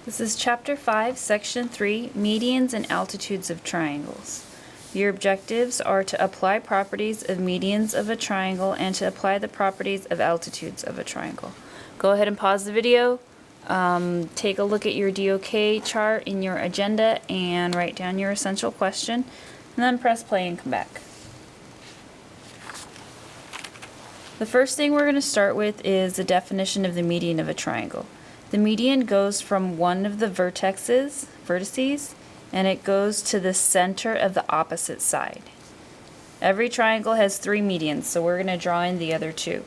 This is Chapter 5, Section 3, Medians and Altitudes of Triangles. Your objectives are to apply properties of medians of a triangle and to apply the properties of altitudes of a triangle. Go ahead and pause the video, take a look at your DOK chart in your agenda and write down your essential question, and then press play and come back. The first thing we're going to start with is the definition of the median of a triangle. The median goes from one of the vertices, and it goes to the center of the opposite side. Every triangle has three medians, so we're going to draw in the other two.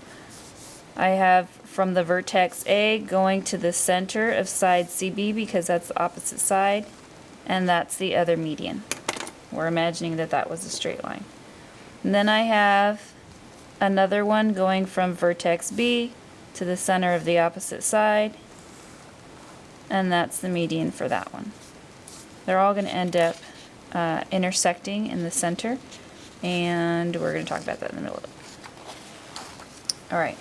I have from the vertex A going to the center of side CB because that's the opposite side, and that's the other median. We're imagining that that was a straight line. And then I have another one going from vertex B to the center of the opposite side, and that's the median for that one. They're all going to end up intersecting in the center, and we're going to talk about that in the middle. Alright,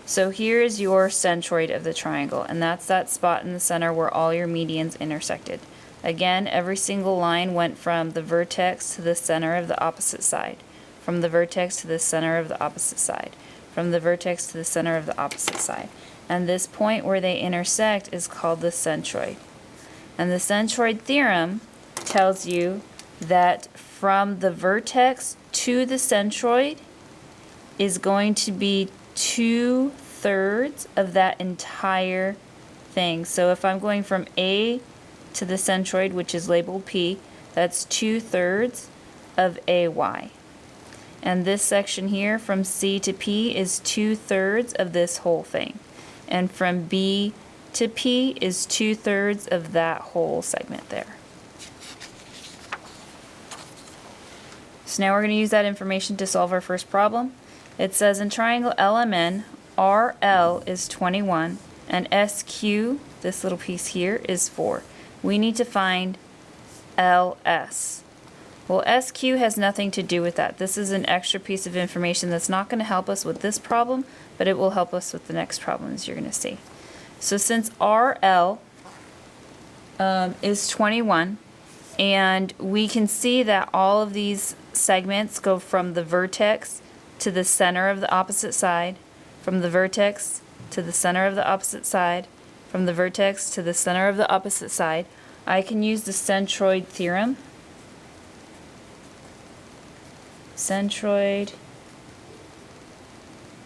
so here is your centroid of the triangle, and that's that spot in the center where all your medians intersected. Again, every single line went from the vertex to the center of the opposite side, from the vertex to the center of the opposite side, from the vertex to the center of the opposite side. And this point where they intersect is called the centroid. And the centroid theorem tells you that from the vertex to the centroid is going to be 2/3 of that entire thing. So if I'm going from A to the centroid, which is labeled P, that's 2/3 of AY. And this section here from C to P is 2/3 of this whole thing. And from B to P is 2/3 of that whole segment there. So now we're going to use that information to solve our first problem. It says in triangle LMN, RL is 21 and SQ, this little piece here, is 4. We need to find LS. Well, SQ has nothing to do with that. This is an extra piece of information that's not going to help us with this problem, but it will help us with the next problems you're going to see. So since RL is 21, and we can see that all of these segments go from the vertex to the center of the opposite side, from the vertex to the center of the opposite side, from the vertex to the center of the opposite side, I can use the centroid theorem. Centroid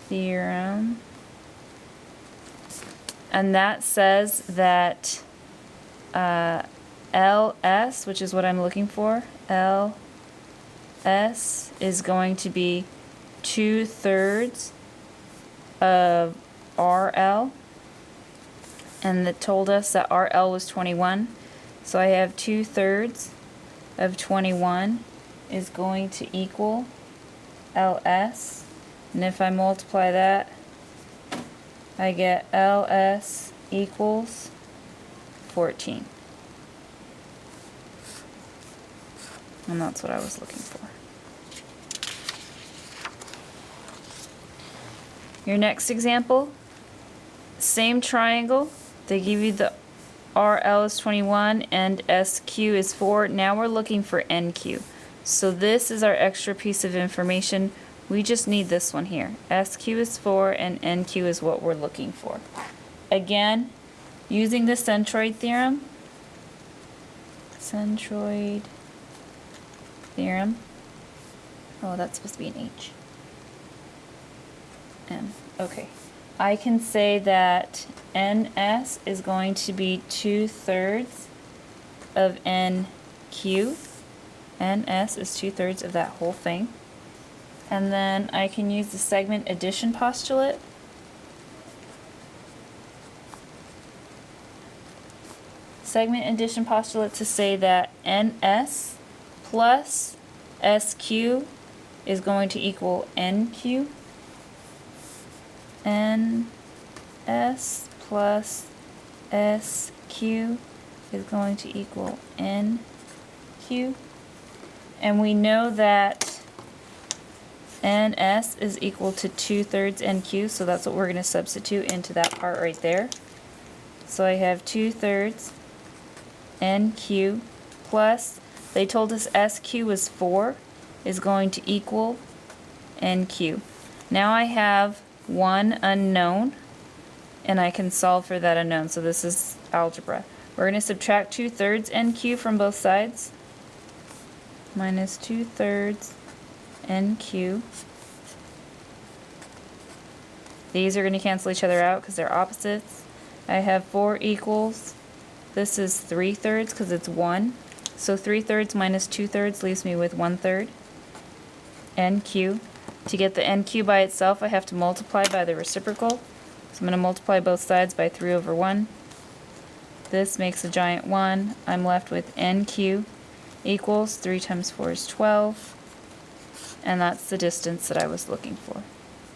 theorem, and that says that LS, which is what I'm looking for, LS is going to be 2/3 of RL, and that told us that RL was 21, so I have 2/3 of 21 is going to equal LS, and if I multiply that, I get LS equals 14. And that's what I was looking for. Your next example, same triangle, they give you the RL is 21 and SQ is 4. Now we're looking for NQ. So this is our extra piece of information. We just need this one here. SQ is 4 and NQ is what we're looking for. Again, using the centroid theorem. Centroid theorem. Oh, that's supposed to be an H. M. Okay. I can say that NS is going to be 2/3 of NQ. NS is 2/3 of that whole thing. And then I can use the segment addition postulate. Segment addition postulate to say that NS plus SQ is going to equal NQ. NS plus SQ is going to equal NQ. And we know that NS is equal to 2/3 NQ, so that's what we're going to substitute into that part right there. So I have 2/3 NQ plus, they told us SQ was 4, is going to equal NQ. Now I have one unknown, and I can solve for that unknown. So this is algebra. We're going to subtract 2/3 NQ from both sides. Minus 2/3 NQ. These are going to cancel each other out because they're opposites. I have 4 equals, this is 3/3 because it's 1. So 3/3 minus 2/3 leaves me with 1/3 NQ. To get the NQ by itself, I have to multiply by the reciprocal. So I'm going to multiply both sides by 3/1. This makes a giant 1. I'm left with NQ equals 3 times 4 is 12. And that's the distance that I was looking for.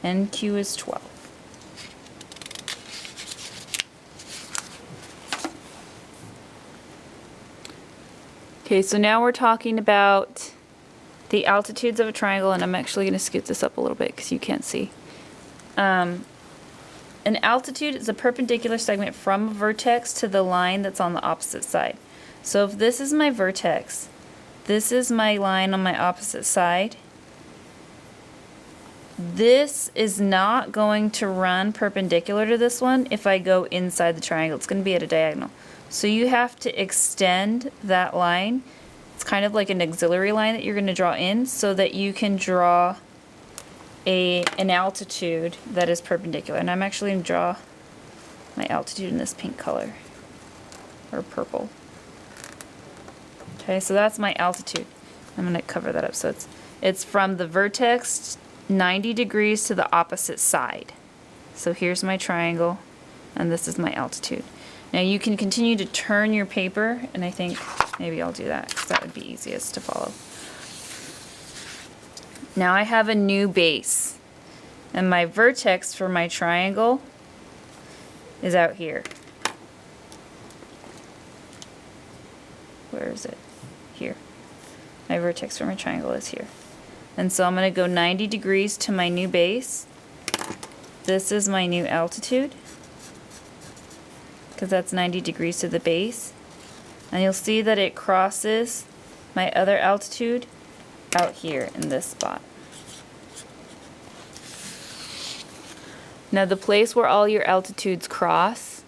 NQ is 12. Okay, so now we're talking about the altitudes of a triangle, and I'm actually going to scoot this up a little bit because you can't see. An altitude is a perpendicular segment from a vertex to the line that's on the opposite side. So if this is my vertex, this is my line on my opposite side, this is not going to run perpendicular to this one if I go inside the triangle. It's going to be at a diagonal. So you have to extend that line. It's kind of like an auxiliary line that you're going to draw in so that you can draw an altitude that is perpendicular. And I'm actually going to draw my altitude in this pink color, or purple. Okay, so that's my altitude. I'm going to cover that up. So it's from the vertex 90 degrees to the opposite side. So here's my triangle, and this is my altitude. Now you can continue to turn your paper, and I think maybe I'll do that because that would be easiest to follow. Now I have a new base, and my vertex for my triangle is out here. Where is it? Here. My vertex for my triangle is here. And so I'm going to go 90 degrees to my new base. This is my new altitude, because that's 90 degrees to the base. And you'll see that it crosses my other altitude out here in this spot. Now the place where all your altitudes cross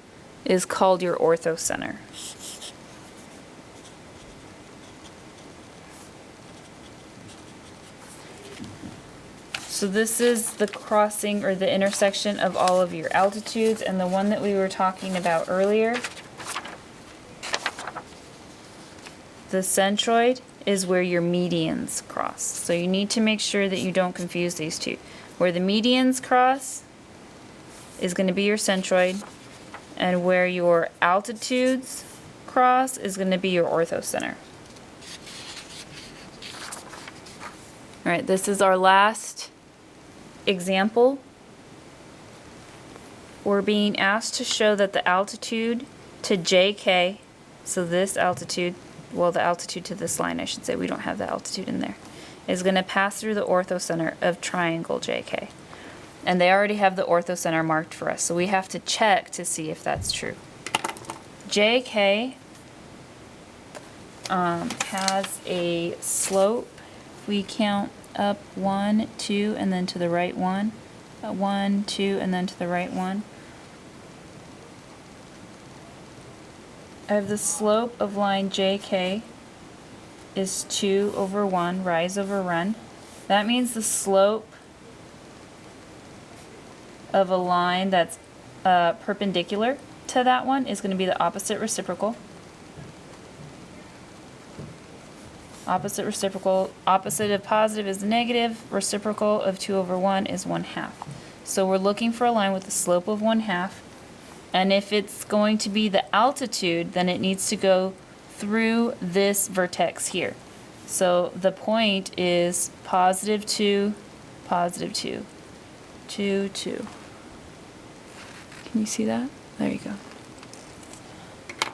is called your orthocenter. So this is the crossing or the intersection of all of your altitudes, and the one that we were talking about earlier, the centroid, is where your medians cross. So you need to make sure that you don't confuse these two. Where the medians cross is going to be your centroid, and where your altitudes cross is going to be your orthocenter. All right, this is our last example. We're being asked to show that the altitude to JK, so this altitude, well, the altitude to this line, I should say, we don't have the altitude in there, is going to pass through the orthocenter of triangle JK. And they already have the orthocenter marked for us, so we have to check to see if that's true. JK has a slope. We count up 1, 2, and then to the right 1. 1, 2, and then to the right 1. I have the slope of line JK is 2 over 1, rise over run. That means the slope of a line that's perpendicular to that one is going to be the opposite reciprocal. Opposite reciprocal, opposite of positive is negative, reciprocal of 2 over 1 is 1/2. So we're looking for a line with a slope of 1/2, and if it's going to be the altitude, then it needs to go through this vertex here. So the point is positive 2, 2, 2, 2. Can you see that? There you go.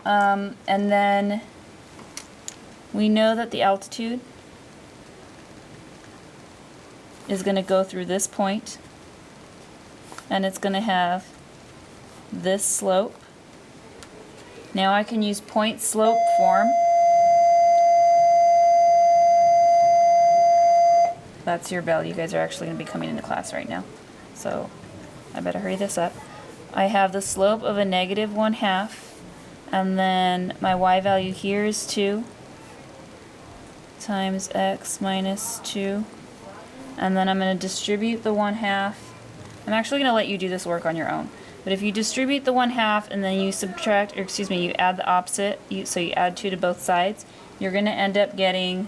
And then we know that the altitude is going to go through this point, and it's going to have this slope Now I can use point slope form. That's your bell. You guys are actually going to be coming into class right now, so I better hurry this up. I have the slope of a negative 1/2, and then my y value here is 2 times x minus 2, and then I'm going to distribute the 1/2. I'm actually going to let you do this work on your own, but if you distribute the 1/2 and then you subtract, or excuse me, you add the opposite, so you add 2 to both sides, you're going to end up getting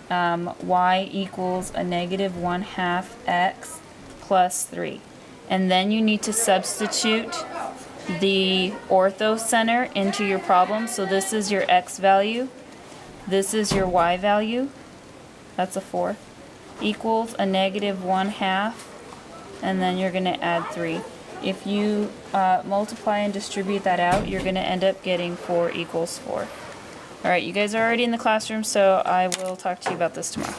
y equals a negative 1/2 x plus 3. And then you need to substitute the orthocenter into your problem. So this is your x value, this is your y value, that's a 4, equals a negative 1/2, and then you're going to add 3. If you multiply and distribute that out, you're going to end up getting 4 equals 4. Alright, you guys are already in the classroom, so I will talk to you about this tomorrow.